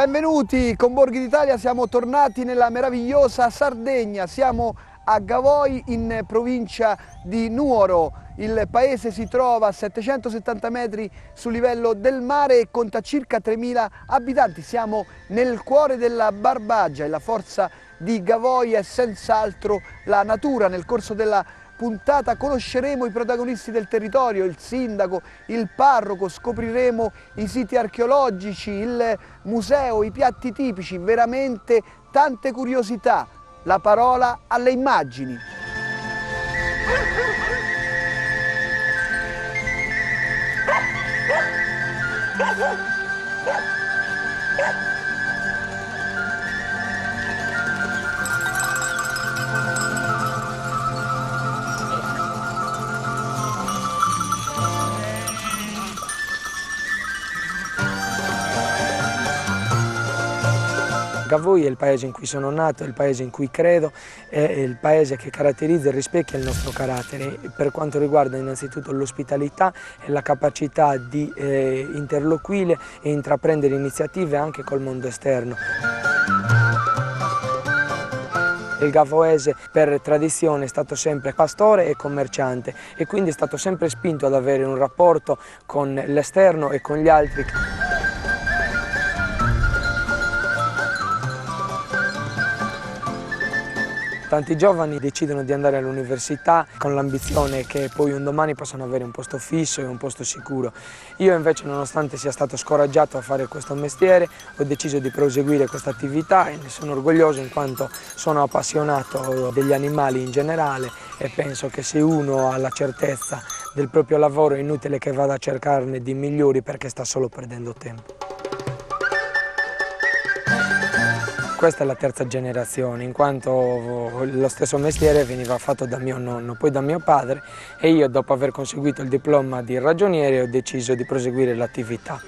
Benvenuti con Borghi d'Italia, siamo tornati nella meravigliosa Sardegna, siamo a Gavoi in provincia di Nuoro. Il paese si trova a 770 metri sul livello del mare e conta circa 3.000 abitanti. Siamo nel cuore della Barbagia e la forza di Gavoi è senz'altro la natura. Nel corso della puntata conosceremo i protagonisti del territorio, il sindaco, il parroco, scopriremo i siti archeologici, il museo, i piatti tipici, veramente tante curiosità. La parola alle immagini. Gavoi è il paese in cui sono nato, è il paese in cui credo, è il paese che caratterizza e rispecchia il nostro carattere per quanto riguarda innanzitutto l'ospitalità e la capacità di interloquire e intraprendere iniziative anche col mondo esterno. Il gavoese per tradizione è stato sempre pastore e commerciante e quindi è stato sempre spinto ad avere un rapporto con l'esterno e con gli altri. Tanti giovani decidono di andare all'università con l'ambizione che poi un domani possano avere un posto fisso e un posto sicuro. Io invece, nonostante sia stato scoraggiato a fare questo mestiere, ho deciso di proseguire questa attività e ne sono orgoglioso in quanto sono appassionato degli animali in generale e penso che se uno ha la certezza del proprio lavoro è inutile che vada a cercarne di migliori perché sta solo perdendo tempo. Questa è la terza generazione, in quanto lo stesso mestiere veniva fatto da mio nonno, poi da mio padre e io, dopo aver conseguito il diploma di ragioniere, ho deciso di proseguire l'attività.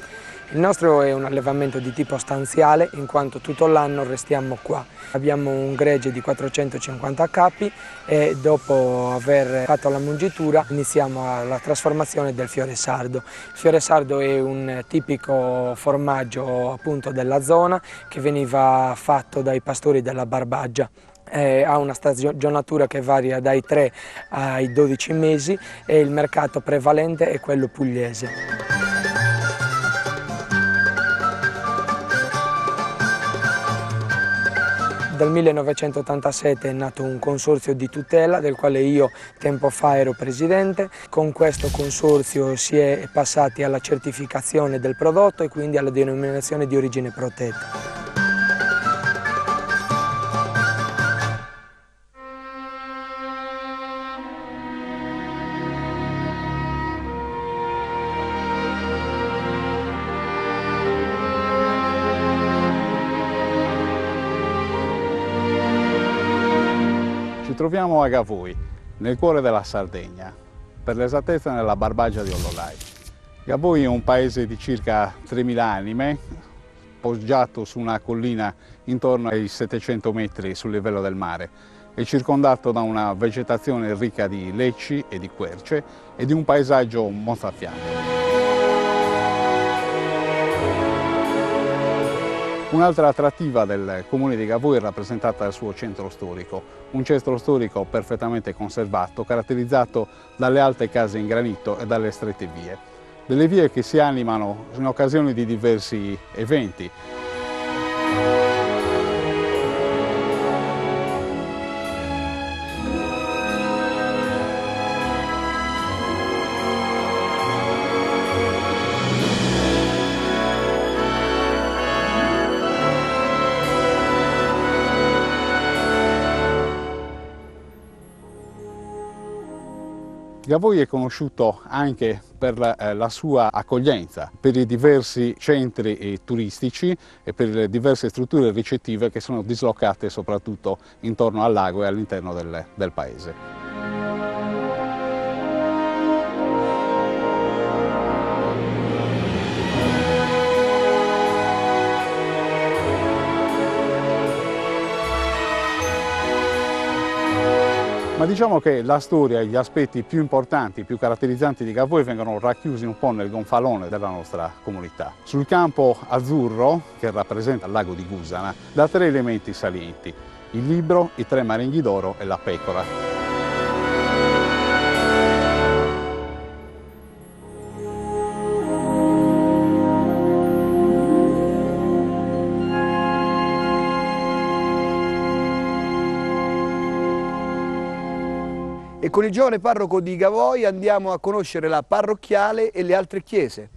Il nostro è un allevamento di tipo stanziale, in quanto tutto l'anno restiamo qua. Abbiamo un gregge di 450 capi e dopo aver fatto la mungitura iniziamo la trasformazione del fiore sardo. Il fiore sardo è un tipico formaggio appunto della zona che veniva fatto dai pastori della Barbagia. Ha una stagionatura che varia dai 3 ai 12 mesi e il mercato prevalente è quello pugliese. Dal 1987 è nato un consorzio di tutela del quale io tempo fa ero presidente. Con questo consorzio si è passati alla certificazione del prodotto e quindi alla denominazione di origine protetta. Ci troviamo a Gavoi, nel cuore della Sardegna, per l'esattezza nella Barbagia di Ollolai. Gavoi è un paese di circa 3.000 anime, poggiato su una collina intorno ai 700 metri sul livello del mare. È circondato da una vegetazione ricca di lecci e di querce e di un paesaggio mozzafiato. Un'altra attrattiva del comune di Gavoi è rappresentata dal suo centro storico, un centro storico perfettamente conservato, caratterizzato dalle alte case in granito e dalle strette vie. Delle vie che si animano in occasione di diversi eventi. Gavoi è conosciuto anche per la sua accoglienza, per i diversi centri turistici e per le diverse strutture ricettive che sono dislocate soprattutto intorno al lago e all'interno del paese. Ma diciamo che la storia e gli aspetti più importanti, più caratterizzanti di Gavoi vengono racchiusi un po' nel gonfalone della nostra comunità. Sul campo azzurro, che rappresenta il lago di Gusana, da 3 elementi salienti: il libro, i 3 marenghi d'oro e la pecora. E con il giovane parroco di Gavoi andiamo a conoscere la parrocchiale e le altre chiese.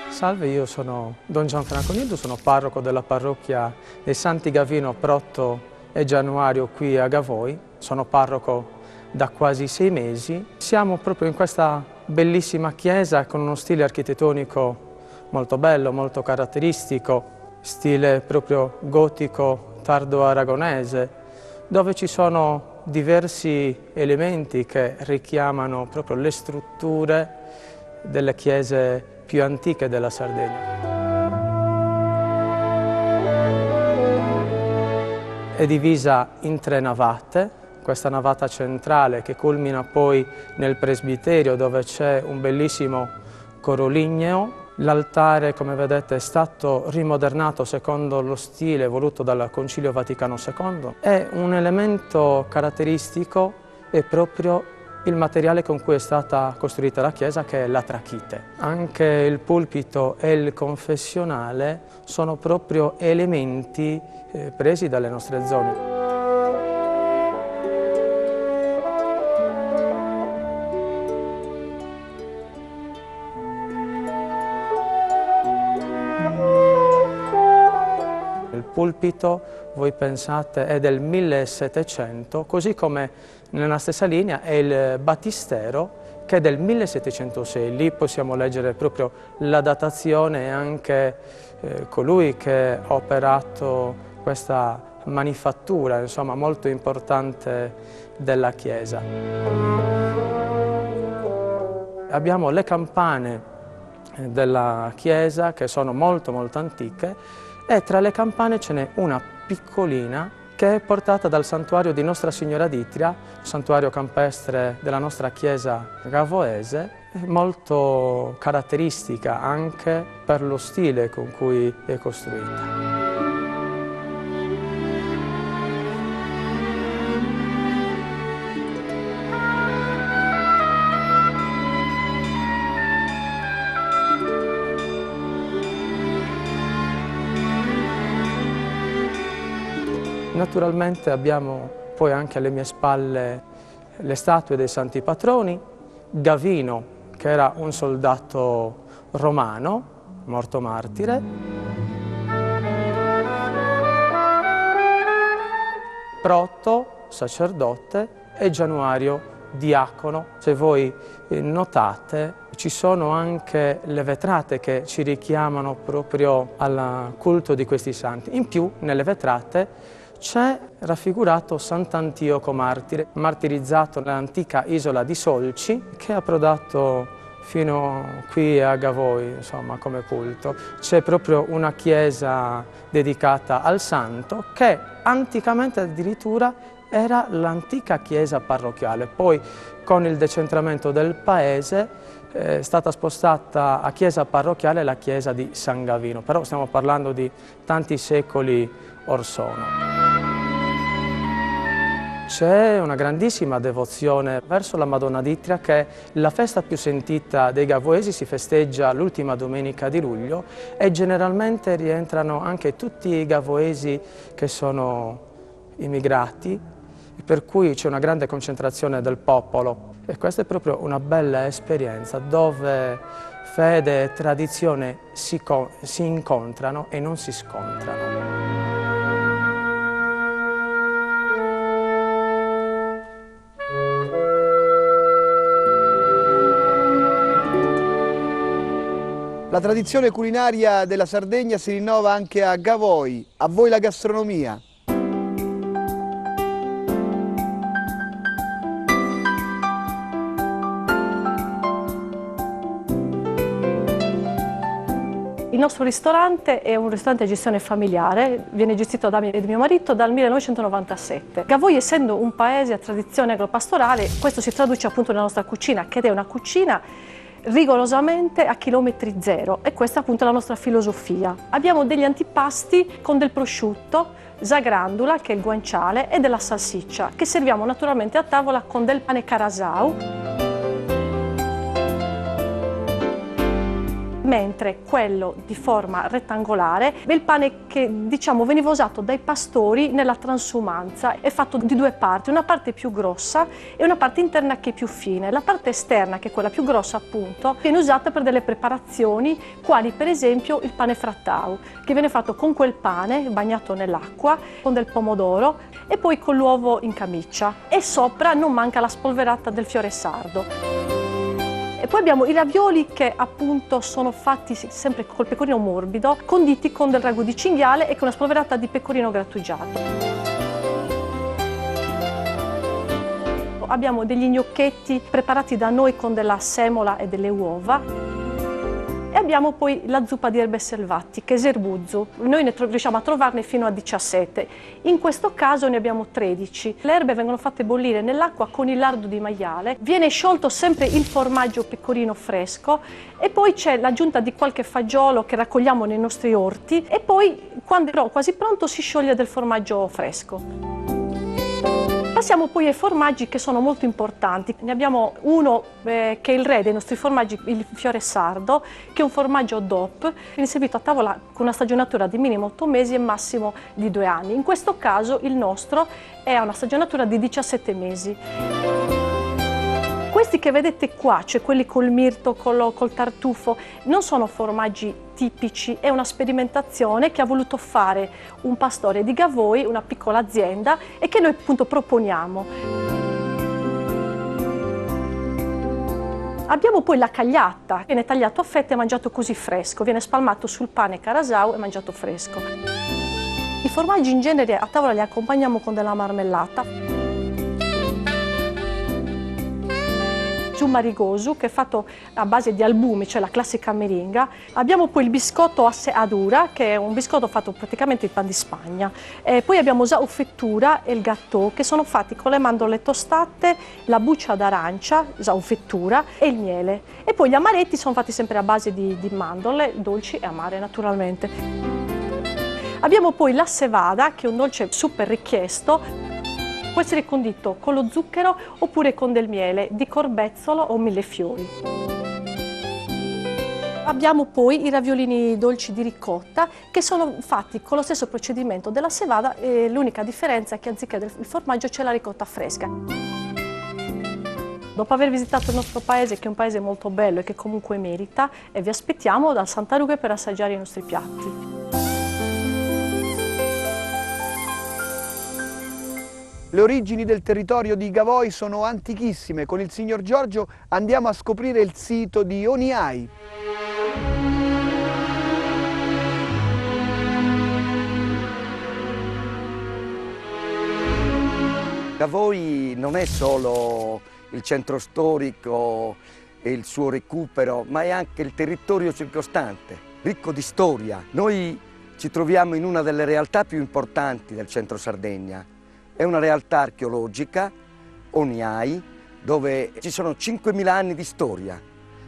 Salve, io sono Don Gianfranco Nidu, sono parroco della parrocchia dei Santi Gavino, Protto e Januario qui a Gavoi. Sono parroco da quasi 6 mesi. Siamo proprio in questa bellissima chiesa con uno stile architettonico molto bello, molto caratteristico, stile proprio gotico tardo-aragonese, dove ci sono diversi elementi che richiamano proprio le strutture delle chiese più antiche della Sardegna. È divisa in 3 navate. Questa navata centrale che culmina poi nel presbiterio, dove c'è un bellissimo coro ligneo. L'altare, come vedete, è stato rimodernato secondo lo stile voluto dal Concilio Vaticano II. E un elemento caratteristico è proprio il materiale con cui è stata costruita la chiesa, che è la trachite. Anche il pulpito e il confessionale sono proprio elementi presi dalle nostre zone. Il pulpito, voi pensate, è del 1700, così come nella stessa linea è il battistero, che è del 1706. Lì possiamo leggere proprio la datazione e anche colui che ha operato questa manifattura, insomma, molto importante della chiesa. Abbiamo le campane della chiesa, che sono molto antiche, e tra le campane ce n'è una piccolina che è portata dal santuario di Nostra Signora d'Itria, santuario campestre della nostra chiesa gavoese, molto caratteristica anche per lo stile con cui è costruita. Naturalmente abbiamo poi anche alle mie spalle le statue dei santi patroni, Gavino, che era un soldato romano, morto martire, Protto, sacerdote, e Januario, diacono. Se voi notate, ci sono anche le vetrate che ci richiamano proprio al culto di questi santi. In più, nelle vetrate c'è raffigurato Sant'Antioco martire, martirizzato nell'antica isola di Solci, che è approdato fino qui a Gavoi, insomma, come culto. C'è proprio una chiesa dedicata al santo, che anticamente addirittura era l'antica chiesa parrocchiale. Poi, con il decentramento del paese, è stata spostata a chiesa parrocchiale la chiesa di San Gavino, però stiamo parlando di tanti secoli or sono. C'è una grandissima devozione verso la Madonna d'Itria, che è la festa più sentita dei gavoesi, si festeggia l'ultima domenica di luglio e generalmente rientrano anche tutti i gavoesi che sono immigrati, per cui c'è una grande concentrazione del popolo. E questa è proprio una bella esperienza dove fede e tradizione si incontrano e non si scontrano. La tradizione culinaria della Sardegna si rinnova anche a Gavoi. A voi la gastronomia. Il nostro ristorante è un ristorante a gestione familiare, viene gestito da me e mio marito dal 1997. Gavoi, essendo un paese a tradizione agropastorale, questo si traduce appunto nella nostra cucina, che è una cucina rigorosamente a chilometri zero, e questa appunto è la nostra filosofia. Abbiamo degli antipasti con del prosciutto, zagrandula, che è il guanciale, e della salsiccia, che serviamo naturalmente a tavola con del pane carasau. Mentre quello di forma rettangolare è il pane che, diciamo, veniva usato dai pastori nella transumanza. È fatto di due parti, una parte più grossa e una parte interna che è più fine. La parte esterna, che è quella più grossa appunto, viene usata per delle preparazioni, quali per esempio il pane frattau, che viene fatto con quel pane bagnato nell'acqua, con del pomodoro e poi con l'uovo in camicia. E sopra non manca la spolverata del fiore sardo. E poi abbiamo i ravioli, che appunto sono fatti sempre col pecorino morbido, conditi con del ragù di cinghiale e con una spolverata di pecorino grattugiato. Abbiamo degli gnocchetti preparati da noi con della semola e delle uova. E abbiamo poi la zuppa di erbe selvatiche, zerbuzzu. Noi ne riusciamo a trovarne fino a 17. In questo caso ne abbiamo 13. Le erbe vengono fatte bollire nell'acqua con il lardo di maiale. Viene sciolto sempre il formaggio pecorino fresco e poi c'è l'aggiunta di qualche fagiolo che raccogliamo nei nostri orti, e poi, quando è quasi pronto, si scioglie del formaggio fresco. Passiamo poi ai formaggi, che sono molto importanti. Ne abbiamo uno che è il re dei nostri formaggi, il fiore sardo, che è un formaggio DOP, viene servito a tavola con una stagionatura di minimo 8 mesi e massimo di 2 anni. In questo caso il nostro è a una stagionatura di 17 mesi. Questi che vedete qua, cioè quelli col mirto, col tartufo, non sono formaggi tipici, è una sperimentazione che ha voluto fare un pastore di Gavoi, una piccola azienda, e che noi appunto proponiamo. Abbiamo poi la cagliatta, viene tagliato a fette e mangiato così fresco, viene spalmato sul pane carasau e mangiato fresco. I formaggi in genere a tavola li accompagniamo con della marmellata. Marigosu, che è fatto a base di albumi, cioè la classica meringa. Abbiamo poi il biscotto adura, che è un biscotto fatto praticamente di pan di Spagna. Poi abbiamo zaufettura e il gâteau, che sono fatti con le mandorle tostate, la buccia d'arancia, zaufettura, e il miele. E poi gli amaretti sono fatti sempre a base di mandorle, dolci e amare naturalmente. Abbiamo poi la cevada, che è un dolce super richiesto. Può essere condito con lo zucchero oppure con del miele di corbezzolo o millefiori. Abbiamo poi i raviolini dolci di ricotta, che sono fatti con lo stesso procedimento della cevada, e l'unica differenza è che anziché il formaggio c'è la ricotta fresca. Dopo aver visitato il nostro paese, che è un paese molto bello e che comunque merita, e vi aspettiamo dal Santa Ruga per assaggiare i nostri piatti. Le origini del territorio di Gavoi sono antichissime. Con il signor Giorgio andiamo a scoprire il sito di Oniai. Gavoi non è solo il centro storico e il suo recupero, ma è anche il territorio circostante, ricco di storia. Noi ci troviamo in una delle realtà più importanti del centro Sardegna. È una realtà archeologica, Oniai, dove ci sono 5.000 anni di storia.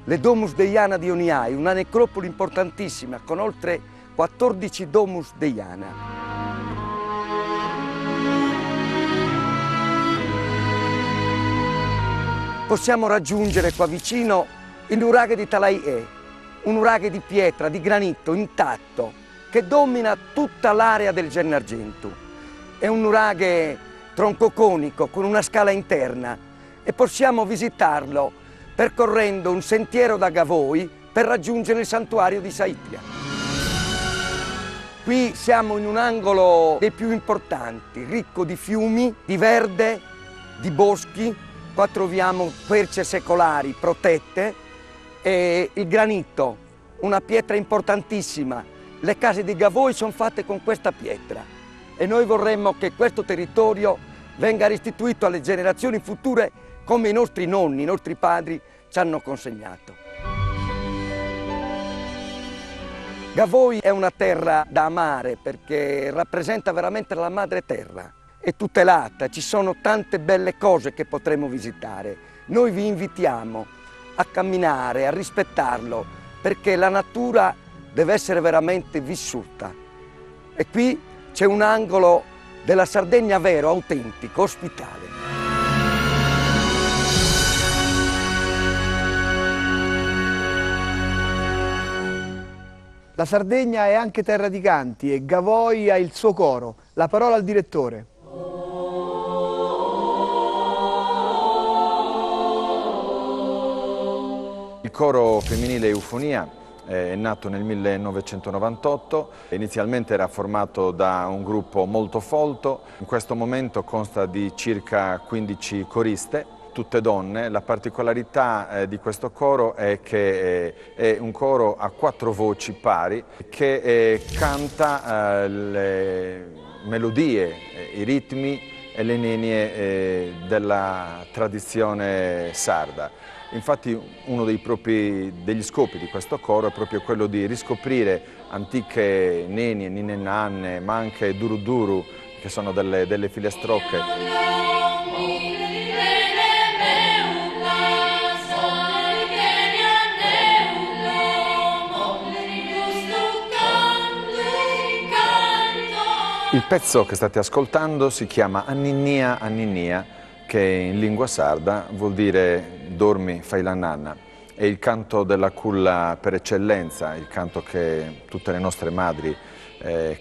Le Domus Deiana di Oniai, una necropoli importantissima con oltre 14 Domus Deiana. Possiamo raggiungere qua vicino il nuraghe di Talaiè, un nuraghe di pietra, di granito intatto, che domina tutta l'area del Gennargentu. È un nuraghe troncoconico con una scala interna e possiamo visitarlo percorrendo un sentiero da Gavoi per raggiungere il santuario di Saiplia. Qui siamo in un angolo dei più importanti, ricco di fiumi, di verde, di boschi. Qua troviamo querce secolari protette e il granito, una pietra importantissima. Le case di Gavoi sono fatte con questa pietra. E noi vorremmo che questo territorio venga restituito alle generazioni future come i nostri nonni, i nostri padri ci hanno consegnato. Gavoi è una terra da amare perché rappresenta veramente la madre terra, è tutelata, ci sono tante belle cose che potremo visitare. Noi vi invitiamo a camminare, a rispettarlo, perché la natura deve essere veramente vissuta. E qui c'è un angolo della Sardegna vero, autentico, ospitale. La Sardegna è anche terra di canti e Gavoi ha il suo coro. La parola al direttore. Il coro femminile Eufonia è nato nel 1998, inizialmente era formato da un gruppo molto folto, in questo momento consta di circa 15 coriste, tutte donne. La particolarità di questo coro è che è un coro a 4 voci pari che canta le melodie, i ritmi e le nenie della tradizione sarda. Infatti uno degli scopi di questo coro è proprio quello di riscoprire antiche nenie, ninne nanne, ma anche duru duru, che sono delle filastrocche. Il pezzo che state ascoltando si chiama Anninnia Anninnia, che in lingua sarda vuol dire dormi, fai la nanna. È il canto della culla per eccellenza, il canto che tutte le nostre madri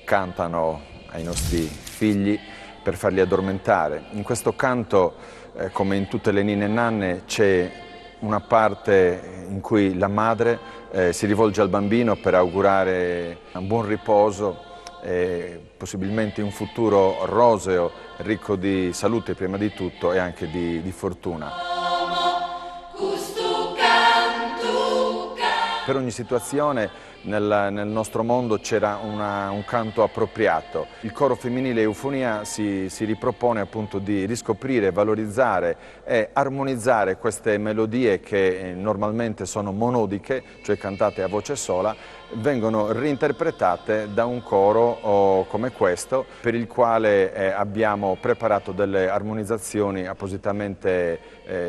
cantano ai nostri figli per farli addormentare. In questo canto, come in tutte le ninne nanne, c'è una parte in cui la madre si rivolge al bambino per augurare un buon riposo e possibilmente un futuro roseo, ricco di salute prima di tutto e anche di fortuna. Per ogni situazione nel nostro mondo c'era un canto appropriato. Il coro femminile Eufonia si ripropone appunto di riscoprire, valorizzare e armonizzare queste melodie che normalmente sono monodiche, cioè cantate a voce sola, vengono reinterpretate da un coro come questo, per il quale abbiamo preparato delle armonizzazioni appositamente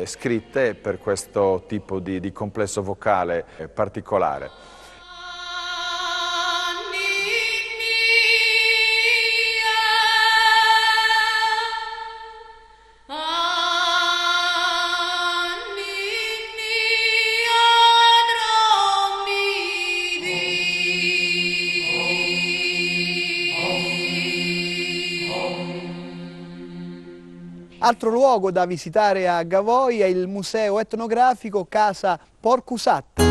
scritte per questo tipo di complesso vocale particolare. Altro luogo da visitare a Gavoi è il museo etnografico Casa Porcusatta.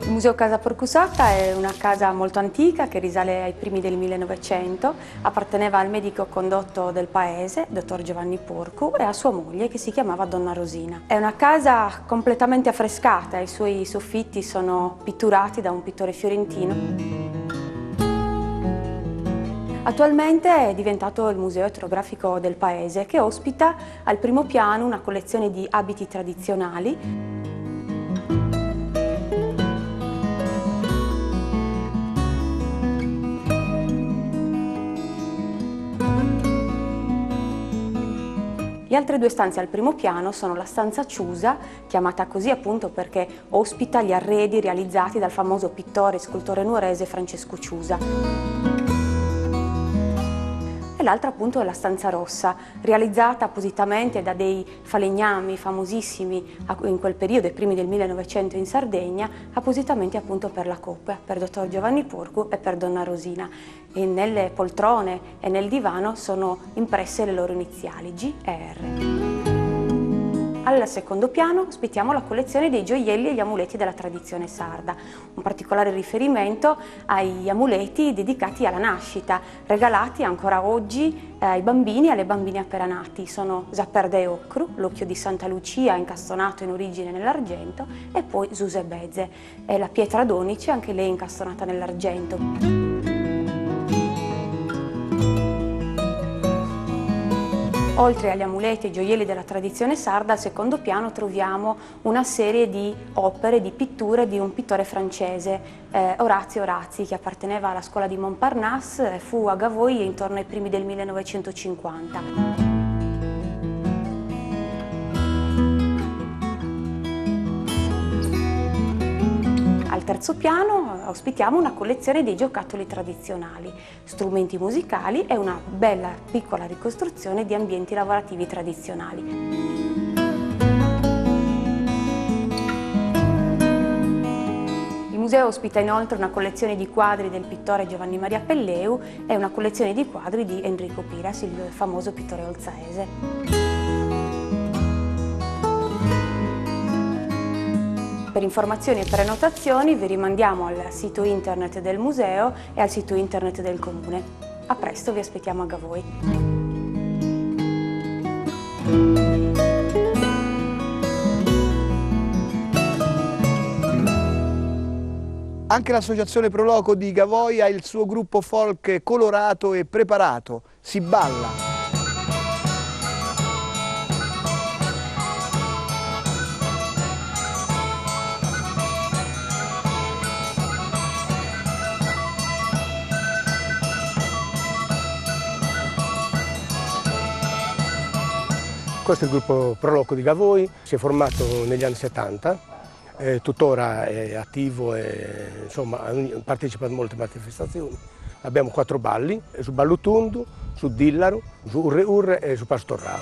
Il Museo Casa Porcusatta è una casa molto antica che risale ai primi del 1900, apparteneva al medico condotto del paese, dottor Giovanni Porcu, e a sua moglie che si chiamava Donna Rosina. È una casa completamente affrescata, i suoi soffitti sono pitturati da un pittore fiorentino. Attualmente è diventato il museo etnografico del paese che ospita al primo piano una collezione di abiti tradizionali. Le altre 2 stanze al primo piano sono la stanza chiusa, chiamata così appunto perché ospita gli arredi realizzati dal famoso pittore e scultore nuorese Francesco Ciusa. E l'altra appunto è la stanza rossa, realizzata appositamente da dei falegnami famosissimi in quel periodo, i primi del 1900 in Sardegna, appositamente appunto per la coppia, per dottor Giovanni Porcu e per Donna Rosina. E nelle poltrone e nel divano sono impresse le loro iniziali, G e R. Al secondo piano ospitiamo la collezione dei gioielli e gli amuleti della tradizione sarda, un particolare riferimento agli amuleti dedicati alla nascita, regalati ancora oggi ai bambini e alle bambine appena nati. Sono Zapper de Ocru, l'occhio di Santa Lucia incastonato in origine nell'argento, e poi Susebeze, e la pietra d'onice, anche lei incastonata nell'argento. Oltre agli amuleti e gioielli della tradizione sarda, al secondo piano troviamo una serie di opere, di pitture di un pittore francese, Orazio Orazzi, che apparteneva alla scuola di Montparnasse e fu a Gavoi intorno ai primi del 1950. Al terzo piano ospitiamo una collezione dei giocattoli tradizionali, strumenti musicali e una bella piccola ricostruzione di ambienti lavorativi tradizionali. Il museo ospita inoltre una collezione di quadri del pittore Giovanni Maria Pelleu e una collezione di quadri di Enrico Piras, il famoso pittore olzaese. Per informazioni e prenotazioni vi rimandiamo al sito internet del museo e al sito internet del comune. A presto, vi aspettiamo a Gavoi. Anche l'associazione Pro Loco di Gavoi ha il suo gruppo folk colorato e preparato. Si balla! Questo è il gruppo Pro Loco di Gavoi, si è formato negli anni 70, tuttora è attivo e insomma, partecipa a molte manifestazioni. Abbiamo 4 balli, su Ballutundu, su Dillaro, su Urre Urre e su Pastorrao.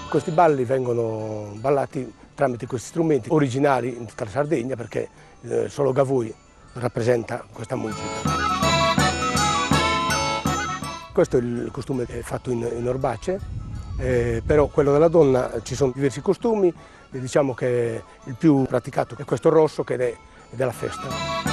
Questi balli vengono ballati tramite questi strumenti originali in tutta la Sardegna, perché solo Gavoi rappresenta questa musica. Questo è il costume fatto in orbace, però quello della donna ci sono diversi costumi, e diciamo che il più praticato è questo rosso, che è della festa.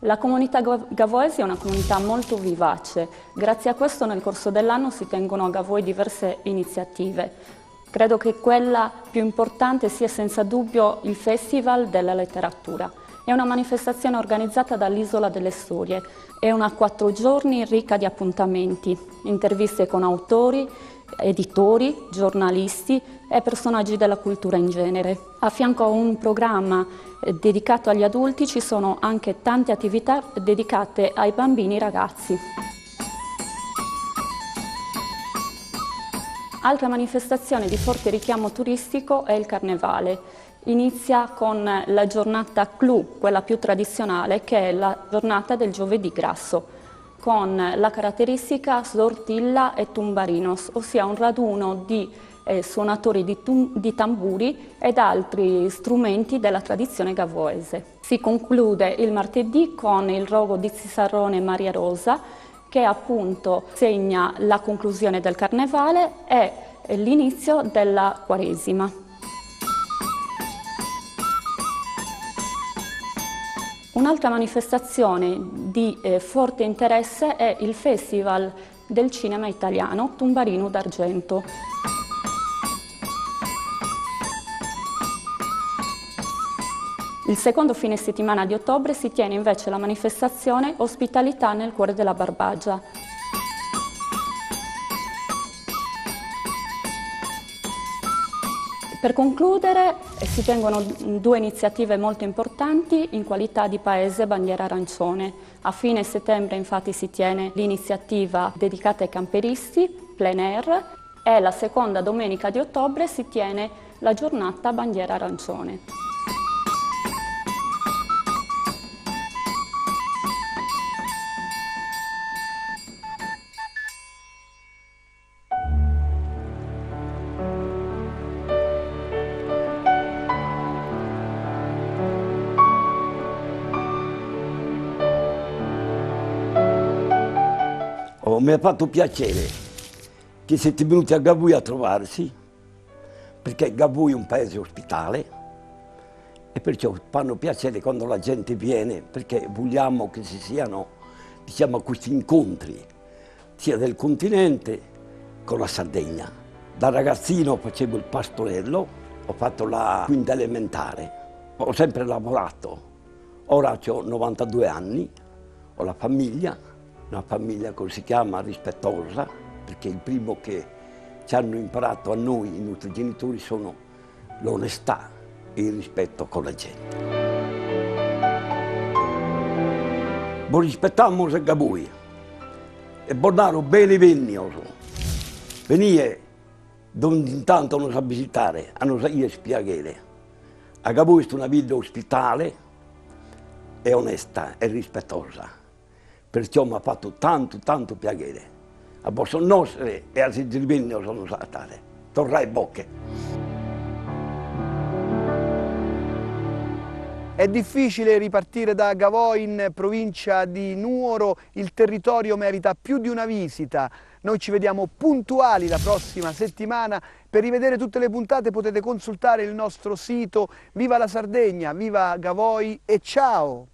La comunità gavoese è una comunità molto vivace. Grazie a questo nel corso dell'anno si tengono a Gavoi diverse iniziative. Credo che quella più importante sia senza dubbio il Festival della Letteratura. È una manifestazione organizzata dall'Isola delle Storie. È una 4 giorni ricca di appuntamenti, interviste con autori, editori, giornalisti e personaggi della cultura in genere. A fianco a un programma dedicato agli adulti ci sono anche tante attività dedicate ai bambini e ragazzi. Altra manifestazione di forte richiamo turistico è il Carnevale. Inizia con la giornata clou, quella più tradizionale, che è la giornata del giovedì grasso, con la caratteristica Sortilla e Tumbarinos, ossia un raduno di suonatori di tamburi ed altri strumenti della tradizione gavoese. Si conclude il martedì con il rogo di Cesarone Maria Rosa, che appunto segna la conclusione del Carnevale e l'inizio della Quaresima. Un'altra manifestazione di forte interesse è il Festival del Cinema Italiano Tumbarino d'Argento. Il secondo fine settimana di ottobre si tiene invece la manifestazione Ospitalità nel cuore della Barbagia. Per concludere, si tengono 2 iniziative molto importanti in qualità di paese bandiera arancione. A fine settembre infatti si tiene l'iniziativa dedicata ai camperisti, plein air, e la seconda domenica di ottobre si tiene la giornata bandiera arancione. Mi ha fatto piacere che siete venuti a Gavoi a trovarsi, perché Gavoi è un paese ospitale e perciò fanno piacere quando la gente viene, perché vogliamo che ci siano, diciamo, questi incontri, sia del continente con la Sardegna. Da ragazzino facevo il pastorello, ho fatto la quinta elementare, ho sempre lavorato, ora ho 92 anni, ho la famiglia, una famiglia che si chiama rispettosa, perché il primo che ci hanno imparato a noi, i nostri genitori, sono l'onestà e il rispetto con la gente. Voi rispettiamo a voi e Bonnaro bene vennioso. Venire ogni tanto a visitare, a nos spiegare. A Gavoi è una vita ospitale e onesta e rispettosa. Perciò mi ha fatto tanto piacere. A vostro nostre e a Sigilvegno sono state. Torrai bocche. È difficile ripartire da Gavoi in provincia di Nuoro, il territorio merita più di una visita. Noi ci vediamo puntuali la prossima settimana. Per rivedere tutte le puntate potete consultare il nostro sito. Viva la Sardegna, viva Gavoi e ciao!